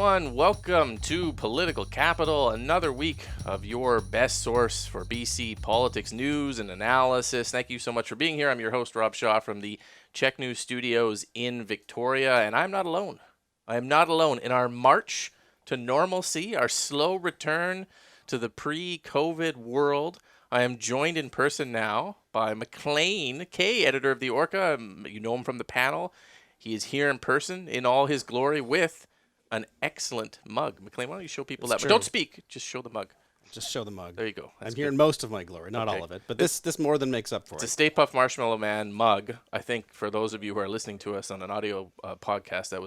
everyone. Welcome to Political Capital, another week of your best source for BC politics news and analysis. Thank you so much for being here. I'm your host, Rob Shaw, from the Check News Studios in Victoria, and I'm not alone. I am not alone in our march to normalcy, our slow return to the pre-COVID world. I am joined in person now by Maclean Kay, editor of the Orca. You know him from the panel. He is here in person in all his glory with an excellent mug. Maclean, why don't you show people that? But don't speak, just show the mug. Just show the mug. There you go. I'm here in most of my glory, not all of it, but this more than makes up for it. It's a Stay Puft Marshmallow Man mug. I think for those of you who are listening to us on an audio podcast, that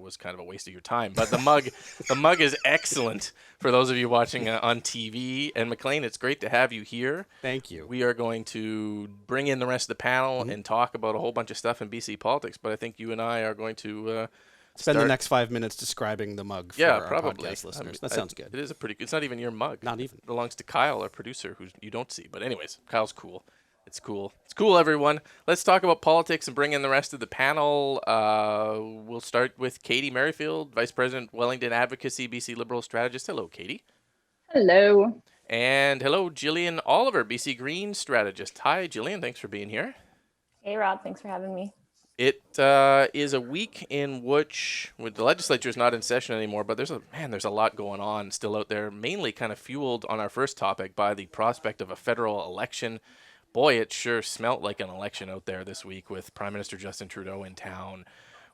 was kind of a waste of your time. But the mug is excellent for those of you watching on TV. And Maclean, it's great to have you here. Thank you. We are going to bring in the rest of the panel and talk about a whole bunch of stuff in BC politics. But I think you and I are going to spend the next 5 minutes describing the mug for our podcast listeners. That sounds good. It is it's not even your mug. Not even. It belongs to Kyle, our producer, who you don't see. But anyways, Kyle's cool. It's cool. It's cool, everyone. Let's talk about politics and bring in the rest of the panel. We'll start with Katy Merrifield, Vice President, Wellington Advocacy, BC Liberal strategist. Hello, Katy. Hello. And hello, Jillian Oliver, BC Green strategist. Hi, Jillian. Thanks for being here. Hey, Rob. Thanks for having me. It is a week in which the legislature is not in session anymore, but there's a lot going on still out there, mainly kind of fueled on our first topic by the prospect of a federal election. Boy, it sure smelt like an election out there this week with Prime Minister Justin Trudeau in town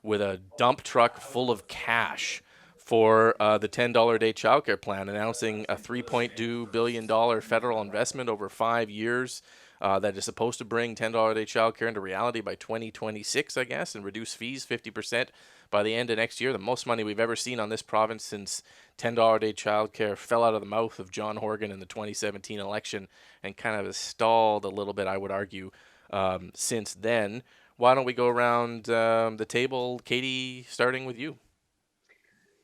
with a dump truck full of cash for the $10 a day childcare plan, announcing a $3.2 billion federal investment over 5 years that is supposed to bring $10 a day childcare into reality by 2026, I guess, and reduce fees 50% by the end of next year. The most money we've ever seen on this province since $10 a day childcare fell out of the mouth of John Horgan in the 2017 election and kind of has stalled a little bit, I would argue, since then. Why don't we go around the table? Katy, starting with you.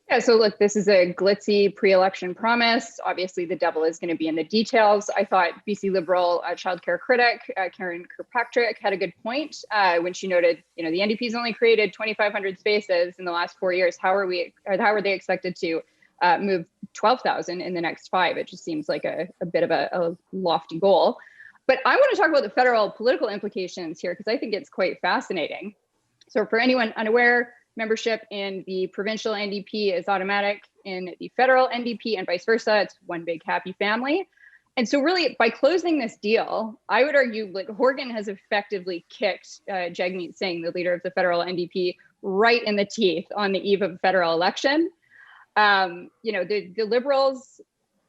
Yeah, so look, this is a glitzy pre-election promise. Obviously, the devil is going to be in the details. I thought BC Liberal childcare critic Karen Kirkpatrick had a good point when she noted, the NDP's only created 2,500 spaces in the last 4 years. How are they expected to move 12,000 in the next 5? It just seems like a bit of a lofty goal. But I want to talk about the federal political implications here because I think it's quite fascinating. So for anyone unaware, membership in the provincial NDP is automatic in the federal NDP and vice versa. It's one big happy family. And so really by closing this deal, I would argue like Horgan has effectively kicked Jagmeet Singh, the leader of the federal NDP, right in the teeth on the eve of a federal election. The Liberals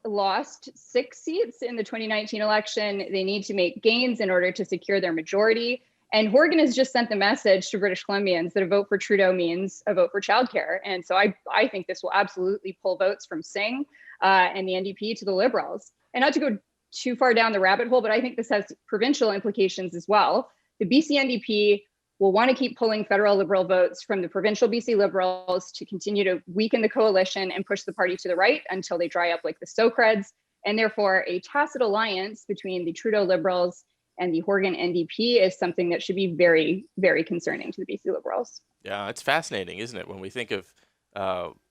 lost 6 seats in the 2019 election. They need to make gains in order to secure their majority. And Horgan has just sent the message to British Columbians that a vote for Trudeau means a vote for childcare. And so I think this will absolutely pull votes from Singh and the NDP to the Liberals. And not to go too far down the rabbit hole, but I think this has provincial implications as well. The BC NDP will want to keep pulling federal Liberal votes from the provincial BC Liberals to continue to weaken the coalition and push the party to the right until they dry up like the Socreds. And therefore, a tacit alliance between the Trudeau Liberals and the Horgan NDP is something that should be very, very concerning to the BC Liberals. Yeah, it's fascinating, isn't it, when we think of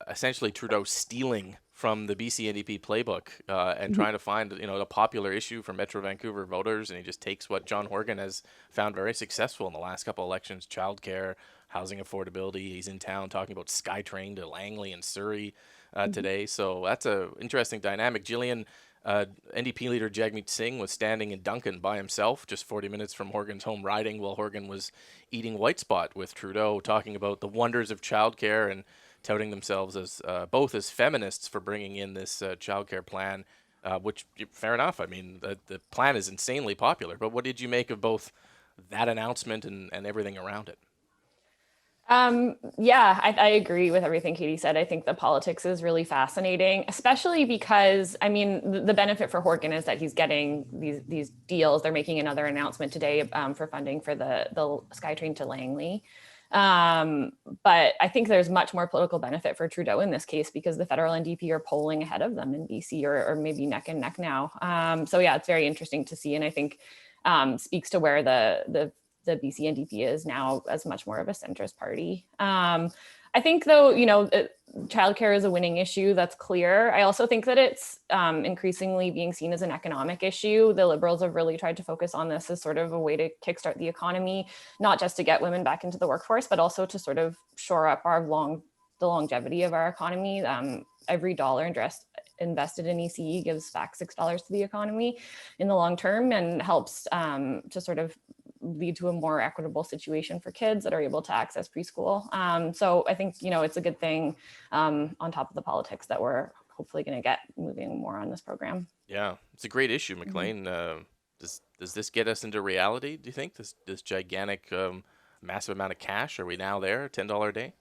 essentially Trudeau stealing from the BC NDP playbook and trying to find, a popular issue for Metro Vancouver voters, and he just takes what John Horgan has found very successful in the last couple elections: childcare, housing affordability. He's in town talking about SkyTrain to Langley and Surrey today. So that's a interesting dynamic. Jillian, NDP leader Jagmeet Singh was standing in Duncan by himself, just 40 minutes from Horgan's home riding, while Horgan was eating white spot with Trudeau, talking about the wonders of childcare and touting themselves as both as feminists for bringing in this childcare plan, which, fair enough. I mean, the plan is insanely popular. But what did you make of both that announcement and everything around it? I agree with everything Katy said. I think the politics is really fascinating, especially because, the benefit for Horgan is that he's getting these deals. They're making another announcement today for funding for the SkyTrain to Langley. But I think there's much more political benefit for Trudeau in this case because the federal NDP are polling ahead of them in BC or maybe neck and neck now. It's very interesting to see. And I think speaks to where the BC NDP is now as much more of a centrist party. I think, though, childcare is a winning issue. That's clear. I also think that it's increasingly being seen as an economic issue. The Liberals have really tried to focus on this as sort of a way to kickstart the economy, not just to get women back into the workforce, but also to sort of shore up the longevity of our economy. Every dollar invested in ECE gives back $6 to the economy in the long term, and helps to sort of lead to a more equitable situation for kids that are able to access preschool. So I think, it's a good thing on top of the politics that we're hopefully going to get moving more on this program. Yeah, it's a great issue, Maclean. Does this get us into reality, do you think? This gigantic, massive amount of cash? Are we now there, $10 a day?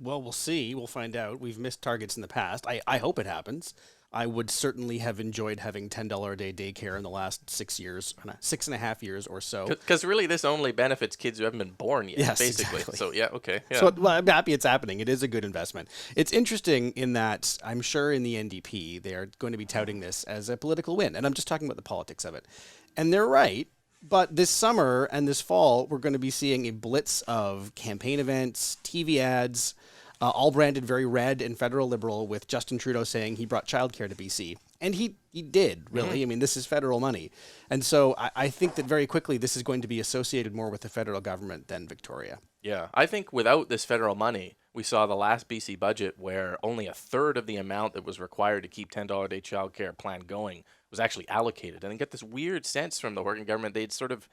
Well, we'll see. We'll find out. We've missed targets in the past. I hope it happens. I would certainly have enjoyed having $10 a day daycare in the last 6.5 years or so. Because really, this only benefits kids who haven't been born yet, yes, basically. Exactly. So, yeah, okay. Yeah. So I'm happy it's happening. It is a good investment. It's interesting in that I'm sure in the NDP, they are going to be touting this as a political win. And I'm just talking about the politics of it. And they're right. But this summer and this fall, we're going to be seeing a blitz of campaign events, TV ads, all branded very red and federal liberal, with Justin Trudeau saying he brought childcare to BC. And he did, really. Mm-hmm. I mean, this is federal money. And so I think that very quickly this is going to be associated more with the federal government than Victoria. Yeah, I think without this federal money, we saw the last BC budget where only a third of the amount that was required to keep $10 a day childcare plan going was actually allocated. And I get this weird sense from the Horgan government they'd sort of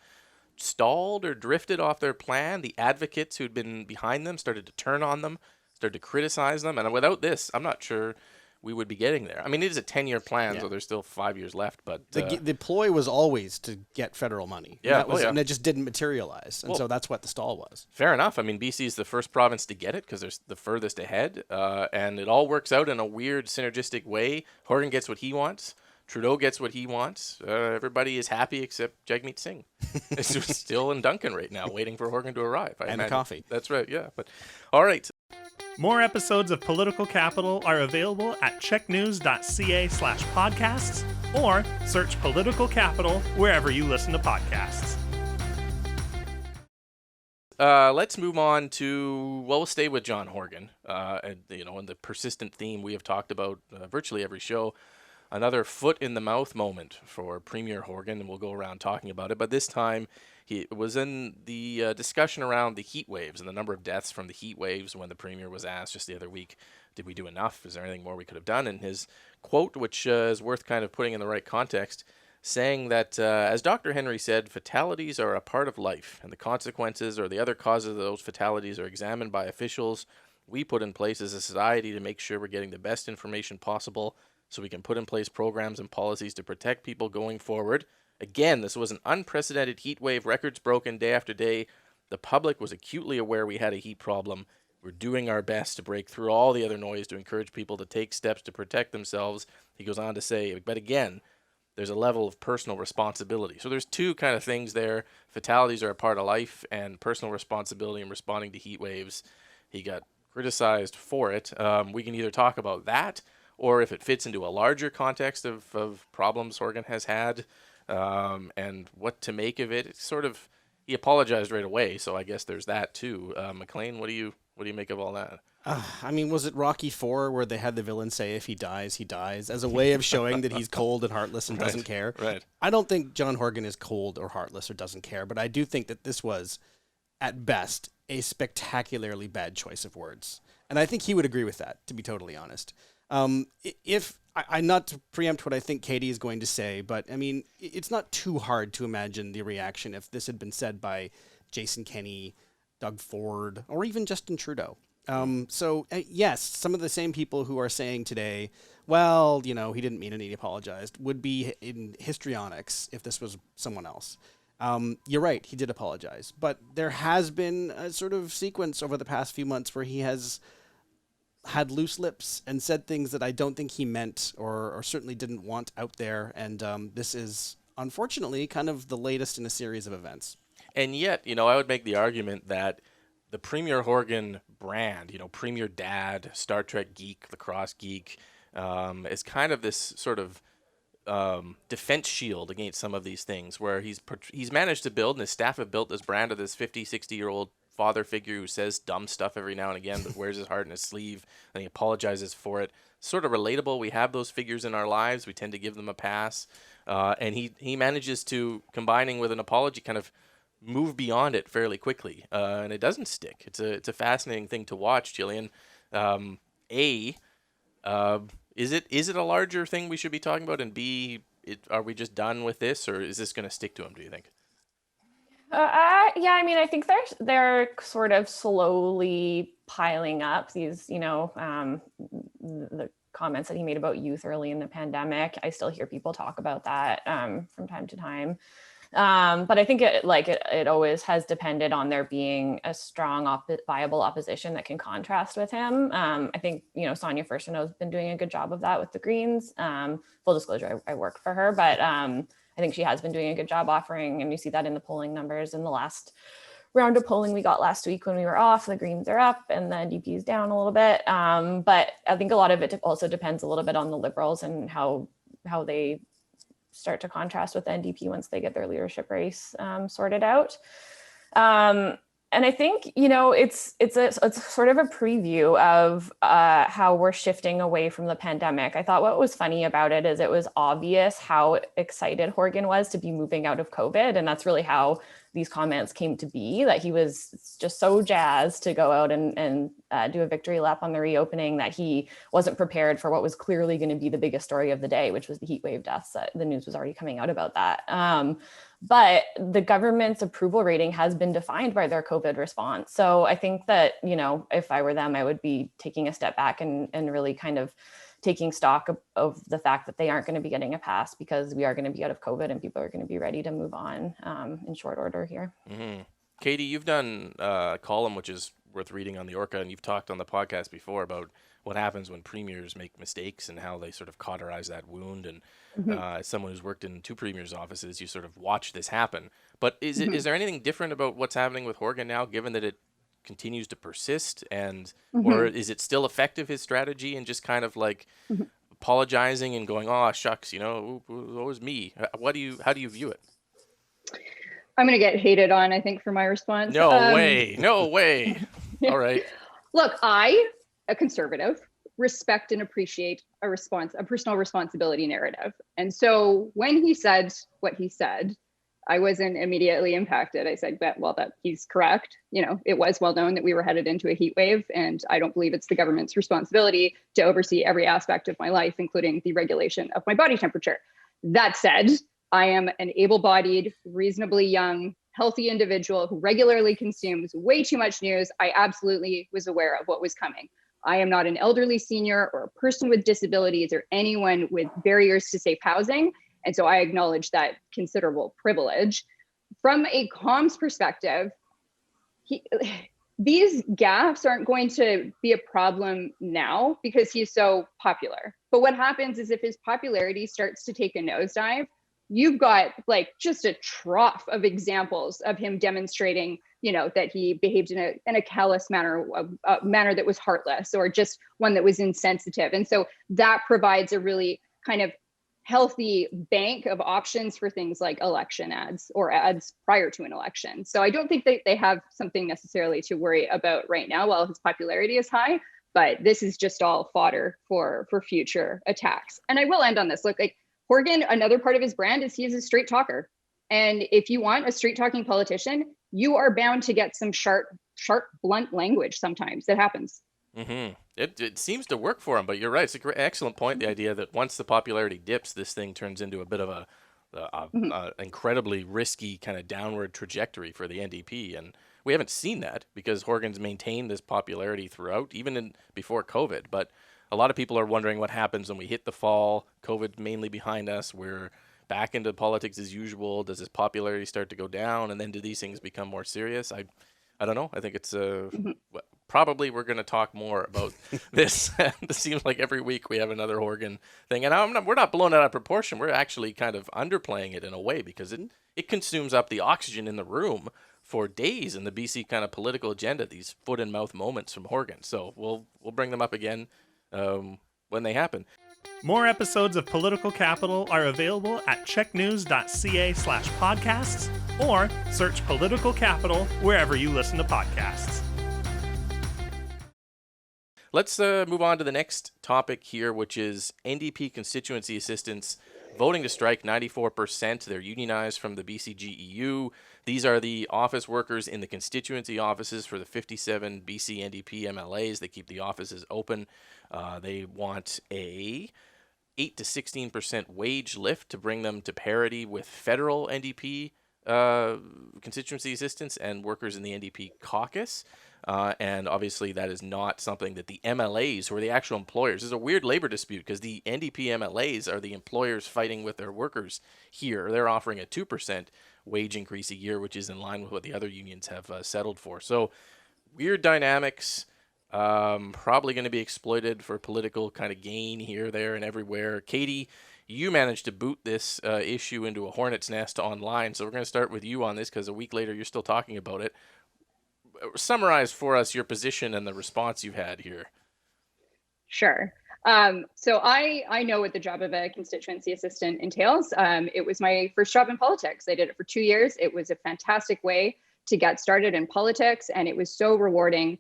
stalled or drifted off their plan. The advocates who'd been behind them started to turn on them, started to criticize them. And without this, I'm not sure we would be getting there. I mean, it is a 10-year plan, so there's still 5 years left. But the ploy was always to get federal money. Yeah, and it just didn't materialize. And so that's what the stall was. Fair enough. I mean, BC is the first province to get it because they're the furthest ahead. And it all works out in a weird synergistic way. Horgan gets what he wants. Trudeau gets what he wants. Everybody is happy except Jagmeet Singh. It's still in Duncan right now, waiting for Horgan to arrive. And the coffee. That's right, yeah. But all right. More episodes of Political Capital are available at checknews.ca/podcasts or search Political Capital wherever you listen to podcasts. Let's move on to, we'll stay with John Horgan. And the persistent theme we have talked about virtually every show. Another foot in the mouth moment for Premier Horgan, and we'll go around talking about it. But this time, he was in the discussion around the heat waves and the number of deaths from the heat waves when the Premier was asked just the other week, did we do enough? Is there anything more we could have done? And his quote, which is worth kind of putting in the right context, saying that, as Dr. Henry said, fatalities are a part of life, and the consequences or the other causes of those fatalities are examined by officials we put in place as a society to make sure we're getting the best information possible so we can put in place programs and policies to protect people going forward. Again, this was an unprecedented heat wave, records broken day after day. The public was acutely aware we had a heat problem. We're doing our best to break through all the other noise to encourage people to take steps to protect themselves. He goes on to say, but again, there's a level of personal responsibility. So there's two kind of things there. Fatalities are a part of life, and personal responsibility in responding to heat waves. He got criticized for it. We can either talk about that, or if it fits into a larger context of problems Horgan has had, and what to make of it. It's sort of, he apologized right away, so I guess there's that too. Maclean, what do you make of all that? I mean, was it Rocky IV where they had the villain say, if he dies, he dies, as a way of showing that he's cold and heartless and doesn't care? Right. I don't think John Horgan is cold or heartless or doesn't care, but I do think that this was, at best, a spectacularly bad choice of words. And I think he would agree with that, to be totally honest. If I not to preempt what I think Katy is going to say, but I mean, it's not too hard to imagine the reaction if this had been said by Jason Kenney, Doug Ford, or even Justin Trudeau. Yes, some of the same people who are saying today, well, he didn't mean it, he apologized, would be in histrionics if this was someone else. You're right, he did apologize, but there has been a sort of sequence over the past few months where he has had loose lips and said things that I don't think he meant or certainly didn't want out there. And this is, unfortunately, kind of the latest in a series of events. And yet, I would make the argument that the Premier Horgan brand, Premier Dad, Star Trek geek, lacrosse geek, is kind of this sort of defense shield against some of these things where he's managed to build, and his staff have built this brand of this 50, 60-year-old father figure who says dumb stuff every now and again, but wears his heart in his sleeve and he apologizes for it. Sort of relatable. We have those figures in our lives. We tend to give them a pass. And he manages to, combining with an apology, kind of move beyond it fairly quickly. And it doesn't stick. It's a fascinating thing to watch, Jillian. Is it a larger thing we should be talking about? And B, are we just done with this, or is this going to stick to him, do you think? Yeah, I mean, I think they're sort of slowly piling up these, the comments that he made about youth early in the pandemic. I still hear people talk about that from time to time. But I think it always has depended on there being a strong, viable opposition that can contrast with him. I think, Sonia Furstenau has been doing a good job of that with the Greens. Full disclosure, I work for her, but I think she has been doing a good job offering, and you see that in the polling numbers. In the last round of polling we got last week when we were off, the Greens are up and the NDP is down a little bit. But I think a lot of it also depends a little bit on the Liberals and how they start to contrast with the NDP once they get their leadership race sorted out. And I think, it's sort of a preview of how we're shifting away from the pandemic. I thought what was funny about it is it was obvious how excited Horgan was to be moving out of COVID. And that's really how these comments came to be, that he was just so jazzed to go out and do a victory lap on the reopening that he wasn't prepared for what was clearly going to be the biggest story of the day, which was the heat wave deaths. The news was already coming out about that. But the government's approval rating has been defined by their COVID response. So I think that, if I were them, I would be taking a step back and really kind of taking stock of the fact that they aren't going to be getting a pass, because we are going to be out of COVID and people are going to be ready to move on in short order here. Mm-hmm. Katie, you've done a column which is worth reading on the Orca, and you've talked on the podcast before about what happens when premiers make mistakes and how they sort of cauterize that wound. And as someone who's worked in two premiers' offices, you sort of watch this happen. But is there anything different about what's happening with Horgan now, given that it continues to persist, and or is it still effective, his strategy, and just kind of like apologizing and going, oh shucks, it was me? How do you view it? I'm going to get hated on, I think, for my response. No way. All right. Look, I, a conservative, respect and appreciate a personal responsibility narrative. And so when he said what he said, I wasn't immediately impacted. I said, that he's correct. It was well known that we were headed into a heat wave, and I don't believe it's the government's responsibility to oversee every aspect of my life, including the regulation of my body temperature. That said, I am an able-bodied, reasonably young, healthy individual who regularly consumes way too much news. I absolutely was aware of what was coming. I am not an elderly senior or a person with disabilities or anyone with barriers to safe housing. And so I acknowledge that considerable privilege. From a comms perspective, these gaffes aren't going to be a problem now because he's so popular. But what happens is if his popularity starts to take a nosedive, you've got just a trough of examples of him demonstrating, that he behaved in a callous manner, a manner that was heartless, or just one that was insensitive. And so that provides a really kind of healthy bank of options for things like election ads or ads prior to an election. So I don't think that they have something necessarily to worry about right now while his popularity is high, but this is just all fodder for future attacks. And I will end on this. Look, Horgan, another part of his brand is he is a straight talker. And if you want a straight talking politician, you are bound to get some sharp, blunt language sometimes. That happens. Mm-hmm. It seems to work for him, but you're right. It's an excellent point, the idea that once the popularity dips, this thing turns into a bit of a incredibly risky kind of downward trajectory for the NDP. And we haven't seen that because Horgan's maintained this popularity throughout, even before COVID. But a lot of people are wondering what happens when we hit the fall, COVID mainly behind us, we're back into politics as usual. Does his popularity start to go down? And then do these things become more serious? I don't know. I think it's probably we're going to talk more about this. It seems like every week we have another Horgan thing. And we're not blowing it out of proportion. We're actually kind of underplaying it in a way because it consumes up the oxygen in the room for days in the BC kind of political agenda, these foot and mouth moments from Horgan. So we'll bring them up again when they happen. More episodes of Political Capital are available at checknews.ca/podcasts or search Political Capital wherever you listen to podcasts. Let's move on to the next topic here, which is NDP constituency assistants voting to strike. 94%. They're unionized from the BCGEU. These are the office workers in the constituency offices for the 57 BC NDP MLAs. They keep the offices open. They want a 8 to 16% wage lift to bring them to parity with federal NDP constituency assistants and workers in the NDP caucus. And obviously that is not something that the MLAs, who are the actual employers, is a weird labor dispute because the NDP MLAs are the employers fighting with their workers here. They're offering a 2% wage increase a year, which is in line with what the other unions have settled for. So weird dynamics. Probably going to be exploited for political kind of gain here, there, and everywhere. Katy, you managed to boot this issue into a hornet's nest online, so we're going to start with you on this because a week later you're still talking about it. Summarize for us your position and the response you've had here. Sure. So I know what the job of a constituency assistant entails. It was my first job in politics. I did it for 2 years. It was a fantastic way to get started in politics, and it was so rewarding.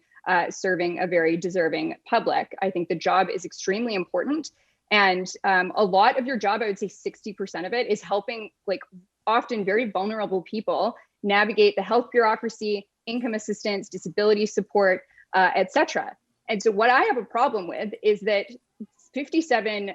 Serving a very deserving public. I think the job is extremely important. And a lot of your job, I would say 60% of it, is helping often very vulnerable people navigate the health bureaucracy, income assistance, disability support, etc. And so what I have a problem with is that 57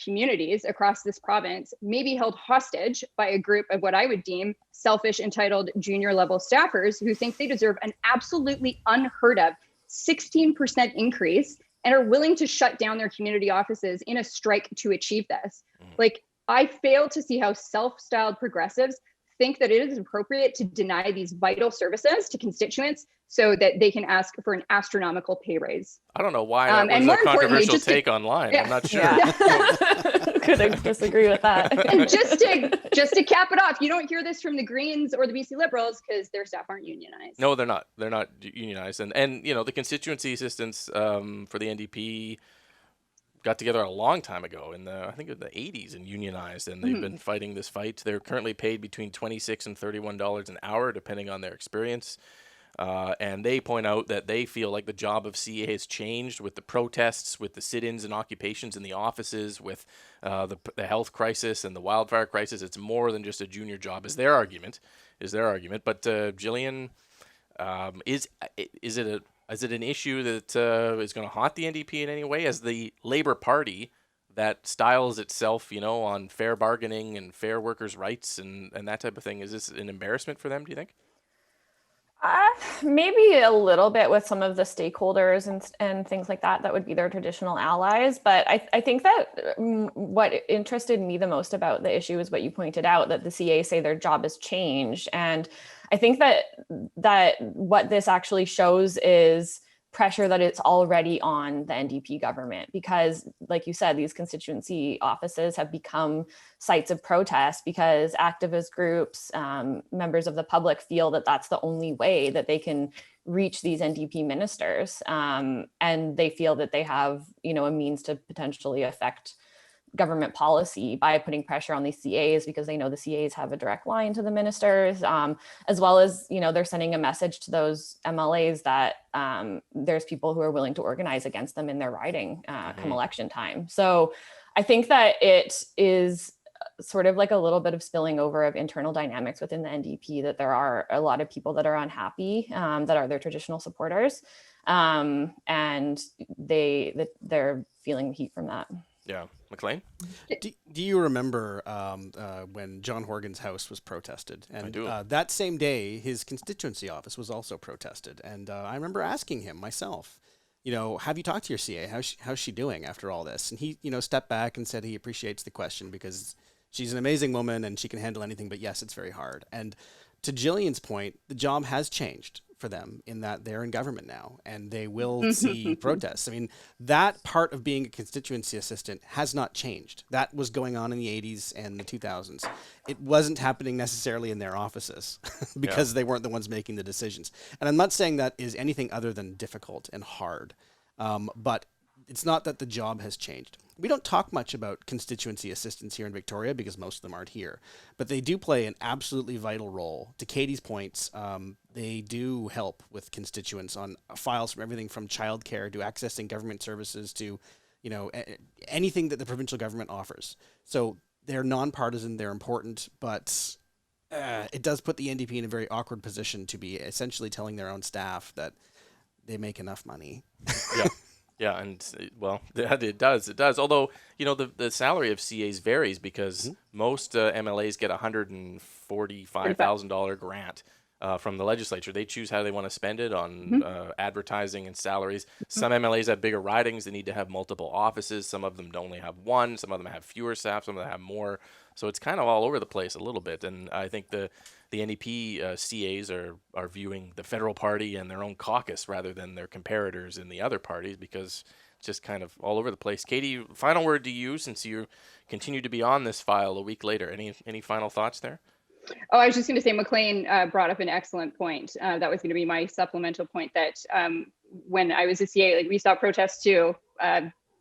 communities across this province may be held hostage by a group of what I would deem selfish, entitled junior level staffers who think they deserve an absolutely unheard of 16% increase and are willing to shut down their community offices in a strike to achieve this. I fail to see how self-styled progressives think that it is appropriate to deny these vital services to constituents so that they can ask for an astronomical pay raise. I don't know why that was a controversial take online. Yeah. I'm not sure. Yeah. Couldn't disagree with that. And just to cap it off, you don't hear this from the Greens or the BC Liberals because their staff aren't unionized. No, they're not. They're not unionized. And the constituency assistants for the NDP got together a long time ago in the 80s and unionized, and they've been fighting this fight. They're currently paid between $26 and $31 an hour, depending on their experience. And they point out that they feel like the job of CA has changed with the protests, with the sit-ins and occupations in the offices, with the health crisis and the wildfire crisis. It's more than just a junior job, is their argument. But Jillian, is it an issue that is going to haunt the NDP in any way as the Labour Party that styles itself, on fair bargaining and fair workers' rights and that type of thing? Is this an embarrassment for them, do you think? Maybe a little bit with some of the stakeholders and things like that would be their traditional allies. But I think that what interested me the most about the issue is what you pointed out, that the CA say their job has changed. And I think that what this actually shows is pressure that it's already on the NDP government, because like you said, these constituency offices have become sites of protest because activist groups, members of the public feel that that's the only way that they can reach these NDP ministers. And they feel that they have, a means to potentially affect government policy by putting pressure on these CAs, because they know the CAs have a direct line to the ministers, as well as, they're sending a message to those MLAs that there's people who are willing to organize against them in their riding come election time. So I think that it is sort of like a little bit of spilling over of internal dynamics within the NDP, that there are a lot of people that are unhappy, that are their traditional supporters, and they're feeling heat from that. Yeah. Maclean? Do you remember when John Horgan's house was protested? And I do. That same day, his constituency office was also protested. And I remember asking him myself, have you talked to your CA? How's she doing after all this? And he, stepped back and said he appreciates the question because she's an amazing woman and she can handle anything. But yes, it's very hard. And to Jillian's point, the job has changed for them in that they're in government now and they will see protests. I mean, that part of being a constituency assistant has not changed. That was going on in the 80s and the 2000s. It wasn't happening necessarily in their offices because they weren't the ones making the decisions. And I'm not saying that is anything other than difficult and hard. But it's not that the job has changed. We don't talk much about constituency assistants here in Victoria because most of them aren't here, but they do play an absolutely vital role. To Katie's points, they do help with constituents on files from everything from childcare to accessing government services to, anything that the provincial government offers. So they're nonpartisan, they're important, but it does put the NDP in a very awkward position to be essentially telling their own staff that they make enough money. Yeah. Yeah, and it does. Although, the salary of CAs varies because most MLAs get a $145,000 grant from the legislature. They choose how they want to spend it on advertising and salaries. Some MLAs have bigger ridings. They need to have multiple offices. Some of them only have one. Some of them have fewer staff. Some of them have more. So it's kind of all over the place a little bit. And I think the NDP CAs are viewing the federal party and their own caucus rather than their comparators in the other parties because it's just kind of all over the place. Katy, final word to you since you continue to be on this file a week later. Any final thoughts there? Oh, I was just going to say, Maclean brought up an excellent point. That was going to be my supplemental point that when I was a CA, we saw protests too.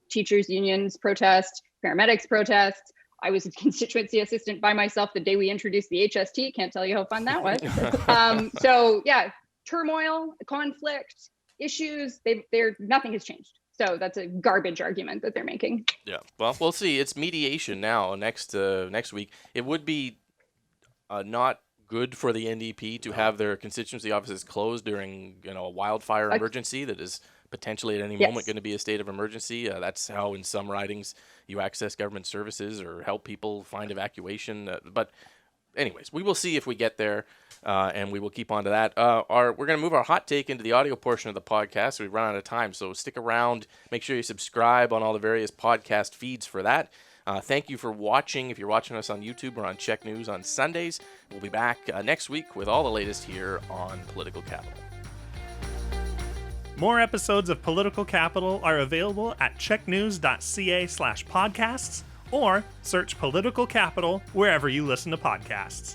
Teachers unions protest, paramedics protest. I was a constituency assistant by myself the day we introduced the HST. Can't tell you how fun that was. So yeah, turmoil, conflict, issues, nothing has changed. So that's a garbage argument that they're making. Yeah, well, we'll see. It's mediation now next week. It would be not good for the NDP to have their constituency offices closed during a wildfire emergency that is potentially at any moment going to be a state of emergency. That's how in some ridings you access government services or help people find evacuation. But anyways, we will see if we get there, and we will keep on to that. We're going to move our hot take into the audio portion of the podcast. We've run out of time, so stick around. Make sure you subscribe on all the various podcast feeds for that. Thank you for watching. If you're watching us on YouTube or on Check News on Sundays, we'll be back next week with all the latest here on Political Capital. More episodes of Political Capital are available at checknews.ca/podcasts or search Political Capital wherever you listen to podcasts.